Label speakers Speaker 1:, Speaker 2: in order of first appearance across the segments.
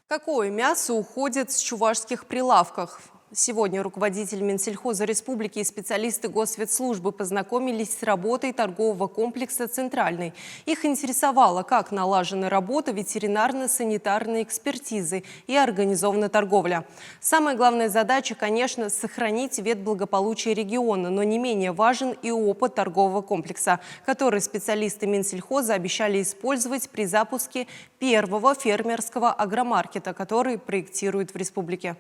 Speaker 1: Какое мясо уходит с чувашских прилавков? Сегодня руководитель Минсельхоза Республики и специалисты Госветслужбы познакомились с работой торгового комплекса «Центральный». Их интересовало, как налажена работа ветеринарно-санитарной экспертизы и организована торговля. Самая главная задача, конечно, сохранить ветблагополучие региона, но не менее важен и опыт торгового комплекса, который специалисты Минсельхоза обещали использовать при запуске первого фермерского агромаркета, который проектируют в республике.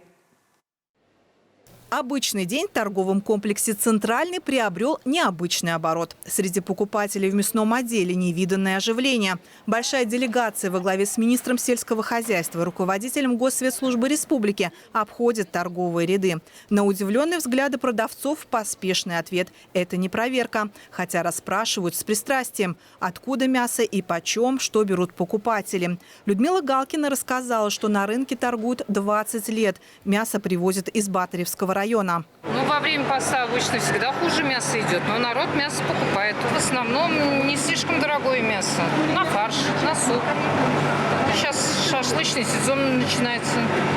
Speaker 2: Обычный день в торговом комплексе «Центральный» приобрел необычный оборот. Среди покупателей в мясном отделе невиданное оживление. Большая делегация во главе с министром сельского хозяйства, руководителем Госветслужбы республики обходит торговые ряды. На удивленные взгляды продавцов поспешный ответ – это не проверка. Хотя расспрашивают с пристрастием, откуда мясо и почем, что берут покупатели. Людмила Галкина рассказала, что на рынке торгуют 20 лет. Мясо привозят из Батаревского района.
Speaker 3: Во время поста обычно всегда хуже мясо идет, но народ мясо покупает. В основном не слишком дорогое мясо. На фарш, на суп. Сейчас шашлычный сезон начинается.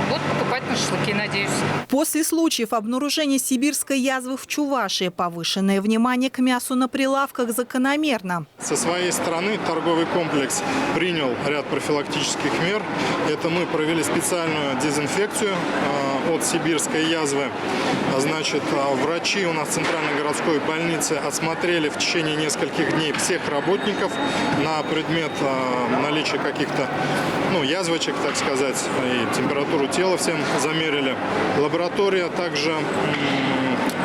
Speaker 3: Будут покупать на шашлыки, надеюсь.
Speaker 2: После случаев обнаружения сибирской язвы в Чувашии повышенное внимание к мясу на прилавках закономерно.
Speaker 4: Со своей стороны торговый комплекс принял ряд профилактических мер. Это мы провели специальную дезинфекцию от сибирской язвы. Значит, врачи у нас в Центральной городской больнице осмотрели в течение нескольких дней всех работников на предмет наличия каких-то язвочек, так сказать, и температуру тела всем замерили. Лаборатория также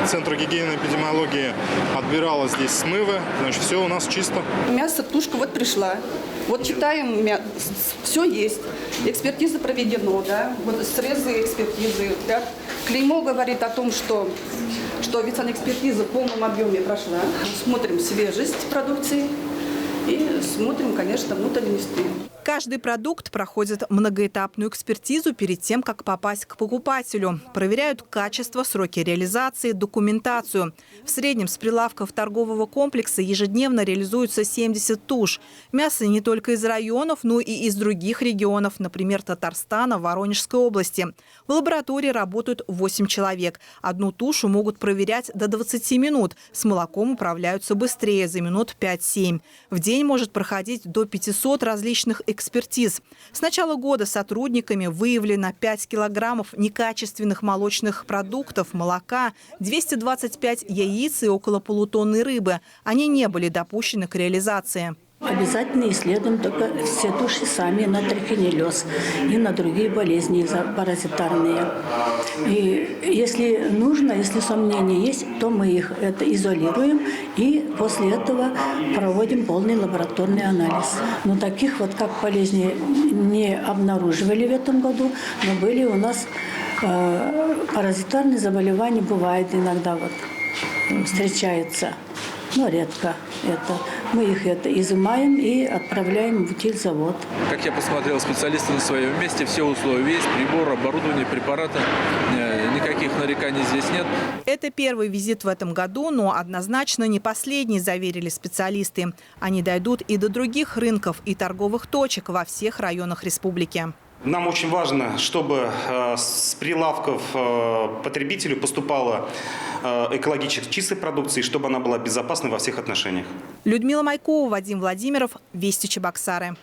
Speaker 4: Центра гигиены и эпидемиологии отбирала здесь смывы. Значит, все у нас чисто.
Speaker 5: Мясо, тушка вот пришла. Вот читаем, все есть. Экспертиза проведена, да. Вот срезы экспертизы. Да. Клеймо говорит о том, что ветсанэкспертиза в полном объеме прошла. Смотрим свежесть продукции и смотрим, конечно, внутренности.
Speaker 2: Каждый продукт проходит многоэтапную экспертизу перед тем, как попасть к покупателю. Проверяют качество, сроки реализации, документацию. В среднем с прилавков торгового комплекса ежедневно реализуются 70 туш. Мясо не только из районов, но и из других регионов, например, Татарстана, Воронежской области. В лаборатории работают 8 человек. Одну тушу могут проверять до 20 минут. С молоком управляются быстрее, за минут 5-7. В день может проходить до 500 различных экспертиз. С начала года сотрудниками выявлено 5 килограммов некачественных молочных продуктов, молока, 225 яиц и около полутонны рыбы. Они не были допущены к реализации.
Speaker 6: Обязательно исследуем только все туши сами на трихинеллез и на другие болезни паразитарные. И если нужно, если сомнения есть, то мы их изолируем и после этого проводим полный лабораторный анализ. Но таких вот как болезней не обнаруживали в этом году, но были у нас паразитарные заболевания, бывает иногда встречается. Но редко это. Мы их изымаем и отправляем в утильзавод.
Speaker 7: Как я посмотрел, специалисты на своем месте, все условия есть, прибор, оборудование, препараты. Никаких нареканий здесь нет.
Speaker 2: Это первый визит в этом году, но однозначно не последний, заверили специалисты. Они дойдут и до других рынков и торговых точек во всех районах республики.
Speaker 8: Нам очень важно, чтобы с прилавков потребителю поступала экологически чистая продукция, и чтобы она была безопасной во всех отношениях.
Speaker 2: Людмила Майкова, Вадим Владимиров, Вести Чебоксары.